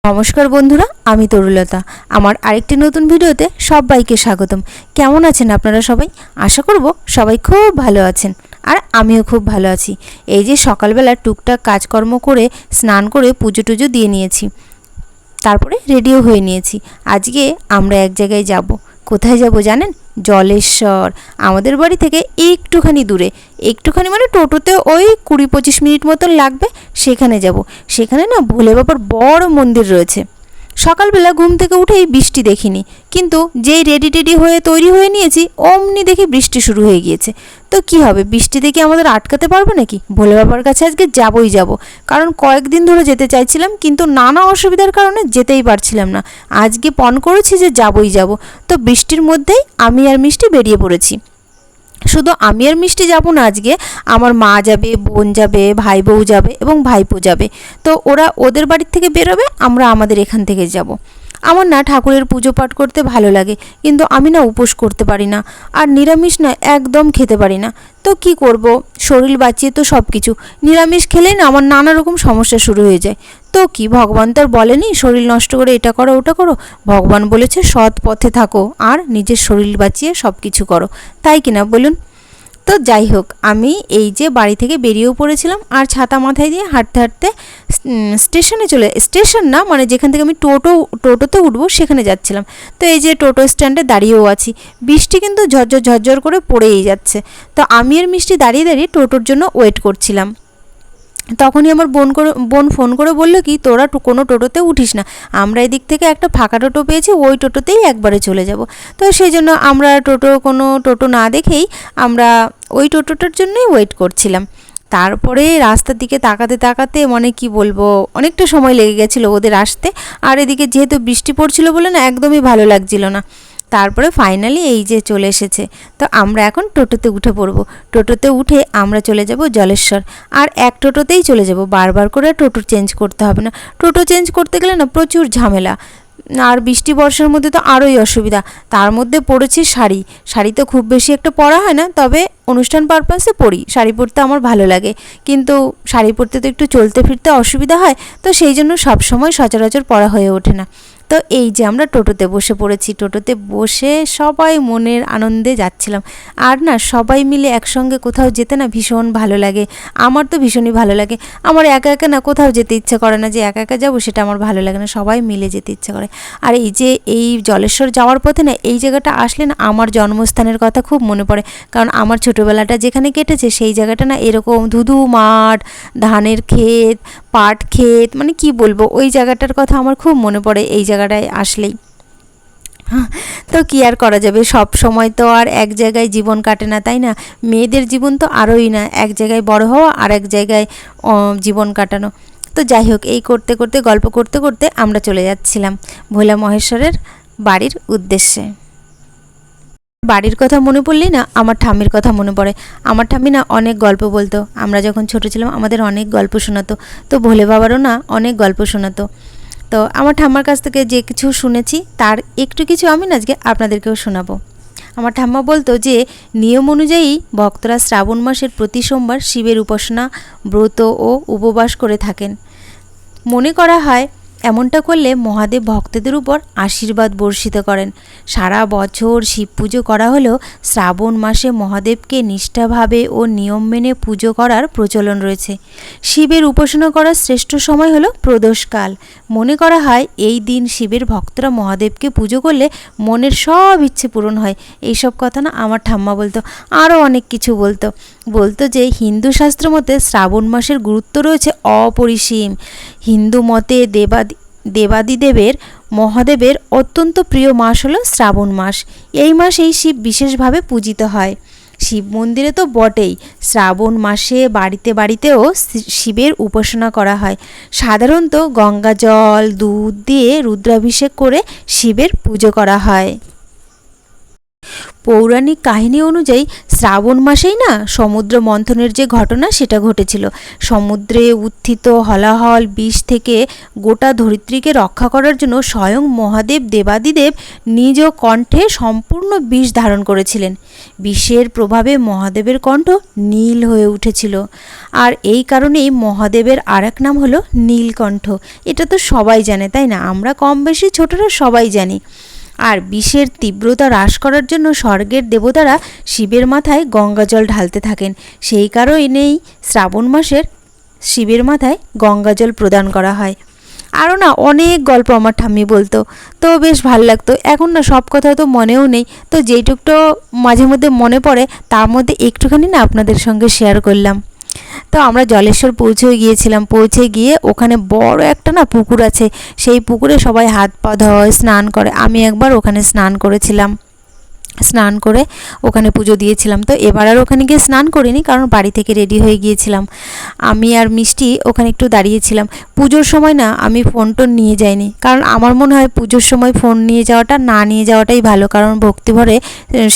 নমস্কার বন্ধুরা, আমি তরুলতা। আমার আরেকটি নতুন ভিডিওতে সবাইকে স্বাগতম। কেমন আছেন আপনারা সবাই? আশা করব সবাই খুব ভালো আছেন, আর আমিও খুব ভালো আছি। এই যে সকালবেলা টুকটাক কাজকর্ম করে স্নান করে পুজো টুজো দিয়ে নিয়েছি, তারপরে রেডিও হয়ে নিয়েছি। আজকে আমরা এক জায়গায় যাব। কোথায় যাব জানেন? জলেশ্বর। আমাদের বাড়ি থেকে একটুখানি দূরে, একটুখানি মানে টোটোতে ওই 20-25 মিনিট মতন লাগবে। সেখানে যাব। সেখানে না ভোলে বাবার বড় মন্দির রয়েছে। সকালবেলা ঘুম থেকে উঠেই বৃষ্টি দেখিনি, কিন্তু যেই রেডি টেডি হয়ে তৈরি হয়ে নিয়েছি অমনি দেখি বৃষ্টি শুরু হয়ে গিয়েছে। তো কি হবে, বৃষ্টি দেখে আমাদের আটকাতে পারবো নাকি? ভোলে বাবার কাছে আজকে যাবই যাব, কারণ কয়েকদিন ধরে যেতে চাইছিলাম, কিন্তু নানা অসুবিধার কারণে যেতেই পারছিলাম না। আজকে পণ করেছি যে যাবই যাব। তো বৃষ্টির মধ্যেই আমি আর মিষ্টি বেরিয়ে পড়েছি। শুধু আমি আর মিষ্টি যাব না, আজকে আমার মা যাবে, বোন যাবে, ভাই বউ যাবে এবং ভাইপো যাবে। তো ওরা ওদের বাড়ির থেকে বেরোবে, আমরা আমাদের এখান থেকে যাব। আমার না ঠাকুরের পুজো পাঠ করতে ভালো লাগে, কিন্তু আমি না উপোস করতে পারি না, আর নিরামিষ না একদম খেতে পারি না। তো কি করব, শরীর বাঁচিয়ে তো সব কিছু। নিরামিষ খেলেই না আমার নানা রকম সমস্যা শুরু হয়ে যায়। তো কি, ভগবান তো আর বলেনি শরীর নষ্ট করে এটা করো ওটা করো। ভগবান বলেছে সৎ পথে থাকো আর নিজের শরীর বাঁচিয়ে সব কিছু করো, তাই কিনা বলুন? তো যাই হোক, আমি এই যে বাড়ি থেকে বেরিয়েও পড়েছিলাম, আর ছাতা মাথায় দিয়ে হাঁটতে হাঁটতে স্টেশন না মানে যেখান থেকে আমি টোটোতে উঠবো সেখানে যাচ্ছিলাম। তো এই যে টোটো স্ট্যান্ডে দাঁড়িয়েও আছি, বৃষ্টি কিন্তু ঝরঝর করে পড়েই যাচ্ছে। তো আমি আর মিষ্টি দাঁড়িয়ে দাঁড়িয়ে টোটোর জন্য ওয়েট করছিলাম। তখনই আমার বোন ফোন করে বললো কি, তোরা কোনো টোটোতে উঠিস না, আমরা এদিক থেকে একটা ফাঁকা টোটো পেয়েছি, ওই টোটোতেই একবারে চলে যাব। তো সেই জন্য আমরা কোনো টোটো না দেখেই আমরা ওই টোটোটার জন্যই ওয়েট করছিলাম। তারপরে রাস্তার দিকে তাকাতে তাকাতে মানে কি বলবো, অনেকটা সময় লেগে গেছিলো ওদের আসতে। আর এদিকে যেহেতু বৃষ্টি পড়ছিল বলে না একদমই ভালো লাগছিল না। তারপরে ফাইনালি এই যে চলে এসেছে। তো আমরা এখন টোটোতে উঠে পড়বো। টোটোতে উঠে আমরা চলে যাব জলেশ্বর। আর এক টোটোতেই চলে যাব, বারবার করে টোটো চেঞ্জ করতে হবে না। টোটো চেঞ্জ করতে গেলে না প্রচুর ঝামেলা, আর বৃষ্টি বর্ষার মধ্যে তো আরোই অসুবিধা। তার মধ্যে পরেছি শাড়ি তো খুব বেশি একটা পরা হয় না, তবে অনুষ্ঠান পারপাসে পরি। শাড়ি পরতে আমার ভালো লাগে, কিন্তু শাড়ি পরতে তো একটু চলতে ফিরতে অসুবিধা হয়, তো সেই জন্য সবসময় সচরাচর পরা হয়ে ওঠে না। তো এই যে আমরা টোটোতে বসে পড়েছি, টোটোতে বসে সবাই মনের আনন্দে যাচ্ছিলাম। আর না সবাই মিলে একসঙ্গে কোথাও যেতে না ভীষণ ভালো লাগে। আমার তো ভীষণই ভালো লাগে। আমার একা একা না কোথাও যেতে ইচ্ছে করে না, যে একা একা যাবো সেটা আমার ভালো লাগে না, সবাই মিলে যেতে ইচ্ছে করে। আর এই যে এই জলেশ্বর যাওয়ার পথে না এই জায়গাটা আসলে না আমার জন্মস্থানের কথা খুব মনে পড়ে, কারণ আমার ছোটোবেলাটা যেখানে কেটেছে সেই জায়গাটা না এরকম ধুধু মাঠ, ধানের ক্ষেত, পাট ক্ষেত, মানে কি বলবো, ওই জায়গাটার কথা আমার খুব মনে পড়ে এই জায়গাটায় আসলেই। তো কি আর করা যাবে, সব সময় তো আর এক জায়গায় জীবন কাটে না, তাই না? মেয়েদের জীবন তো আরোই না, এক জায়গায় বড় হওয়া আর এক জায়গায় জীবন কাটানো। তো যাই হোক, এই করতে করতে গল্প করতে করতে আমরা চলে যাচ্ছিলাম ভোলা মহেশ্বরের বাড়ির উদ্দেশ্যে। বাড়ির কথা মনে পড়লেই না আমার ঠাম্মির কথা মনে পড়ে। আমার ঠাম্মি না অনেক গল্প বলতো, আমরা যখন ছোটো ছিলাম আমাদের অনেক গল্প শোনাতো। তো ভোলে বাবারও না অনেক গল্প শোনাতো। তো আমার ঠাম্মার কাছ থেকে যে কিছু শুনেছি তার একটু কিছু আমি না আজকে আপনাদেরকেও শোনাবো। আমার ঠাম্মা বলতো যে নিয়ম অনুযায়ী ভক্তরা শ্রাবণ মাসের প্রতি সোমবার শিবের উপাসনা, ব্রত ও উপবাস করে থাকেন। মনে করা হয় এমনটা করলে মহাদেব ভক্তদের উপর আশীর্বাদ বর্ষিত করেন। সারা বছর শিব পুজো করা হলেও শ্রাবণ মাসে মহাদেবকে নিষ্ঠাভাবে ও নিয়ম মেনে পুজো করার প্রচলন রয়েছে। শিবের উপাসনা করার শ্রেষ্ঠ সময় হলো প্রদোষকাল। মনে করা হয় এই দিন শিবের ভক্তরা মহাদেবকে পুজো করলে মনের সব ইচ্ছে পূরণ হয়। এইসব কথা না আমার ঠাম্মা বলতো। আরও অনেক কিছু বলতো যে হিন্দু শাস্ত্র মতে শ্রাবণ মাসের গুরুত্ব রয়েছে অপরিসীম। হিন্দু মতে দেবাদিদেবের মহাদেবের অত্যন্ত প্রিয় মাস হলো শ্রাবণ মাস। এই মাসেই শিব বিশেষভাবে পূজিত হয়। শিব মন্দিরে তো বটেই, শ্রাবণ মাসে বাড়িতে বাড়িতেও শিবের উপাসনা করা হয়। সাধারণত গঙ্গা জল, দুধ দিয়ে রুদ্রাভিষেক করে শিবের পুজো করা হয়। পৌরাণিক কাহিনী অনুযায়ী শ্রাবণ মাসেই না সমুদ্র মন্থনের যে ঘটনা সেটা ঘটেছিল। সমুদ্রে উত্থিত হলাহল বিষ থেকে গোটা ধরিত্রীকে রক্ষা করার জন্য স্বয়ং মহাদেব দেবাদিদেব নিজ কণ্ঠে সম্পূর্ণ বিষ ধারণ করেছিলেন। বিষের প্রভাবে মহাদেবের কণ্ঠ নীল হয়ে উঠেছিল, আর এই কারণেই মহাদেবের আর এক নাম হলো নীলকণ্ঠ। এটা তো সবাই জানে, তাই না? আমরা কম বেশি ছোটরা সবাই জানি। আর বিষের তীব্রতা হ্রাস করার জন্য স্বর্গের দেবতারা শিবের মাথায় গঙ্গাজল ঢালতে থাকেন। সেই কারণেই শ্রাবণ মাসের শিবের মাথায় গঙ্গাজল প্রদান করা হয়। আরও না অনেক গল্প আমার ঠাম্মি বলতো, তো বেশ ভালো লাগতো। এখন না সব কথা তো মনেও নেই, তো যেইটুকু মাঝে মধ্যে মনে পড়ে তার মধ্যে একটুখানি না আপনাদের সঙ্গে শেয়ার করলাম। তো আমরা জলেশ্বর পৌঁছে গিয়ে ওখানে বড় একটা না পুকুর আছে, সেই পুকুরে সবাই হাত পা ধোয়, স্নান করে। আমি একবার ওখানে স্নান করেছিলাম, স্নান করে ওখানে পুজো দিয়েছিলাম। তো এবার আর ওখানে গিয়ে স্নান করিনি, কারণ বাড়ি থেকে রেডি হয়ে গিয়েছিলাম। আমি আর মিষ্টি ওখানে একটু দাঁড়িয়েছিলাম। পুজোর সময় না আমি ফোন টোন নিয়ে যাইনি, কারণ আমার মনে হয় পুজোর সময় ফোন নিয়ে যাওয়াটা না নিয়ে যাওয়াটাই ভালো, কারণ ভক্তিভরে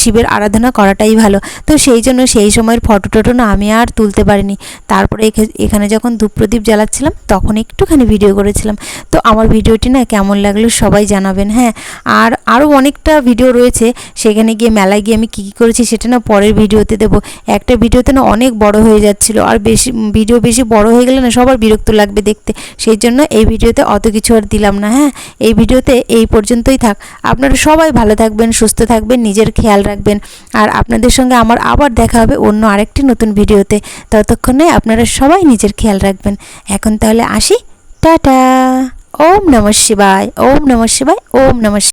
শিবের আরাধনা করাটাই ভালো। তো সেই জন্য সেই সময়ের ফটো টটো না আমি আর তুলতে পারিনি। তারপরে এখানে যখন ধূপ প্রদীপ জ্বালাচ্ছিলাম তখন একটুখানি ভিডিও করেছিলাম। তো আমার ভিডিওটি না কেমন লাগলো সবাই জানাবেন। হ্যাঁ, আর আরও অনেকটা ভিডিও রয়েছে, সেখানে গিয়ে মেলায় গিয়ে আমি কী কী করেছি সেটা না পরের ভিডিওতে দেবো। একটা ভিডিওতে না অনেক বড় হয়ে যাচ্ছিলো, আর ভিডিও বেশি বড় হয়ে গেলে না সবার বিরক্ত লাগবে দেখতে, সেই জন্য এই ভিডিওতে অত কিছু আর দিলাম না। হ্যাঁ, এই ভিডিওতে এই পর্যন্তই থাক। আপনারা সবাই ভালো থাকবেন, সুস্থ থাকবেন, নিজের খেয়াল রাখবেন। আর আপনাদের সঙ্গে আমার আবার দেখা হবে অন্য আরেকটি নতুন ভিডিওতে। ততক্ষণে আপনারা সবাই নিজের খেয়াল রাখবেন। এখন তাহলে আসি, টাটা। ওম নমঃ শিবায়, ওম নমঃ শিবায়, ওম নমঃ শিবায়।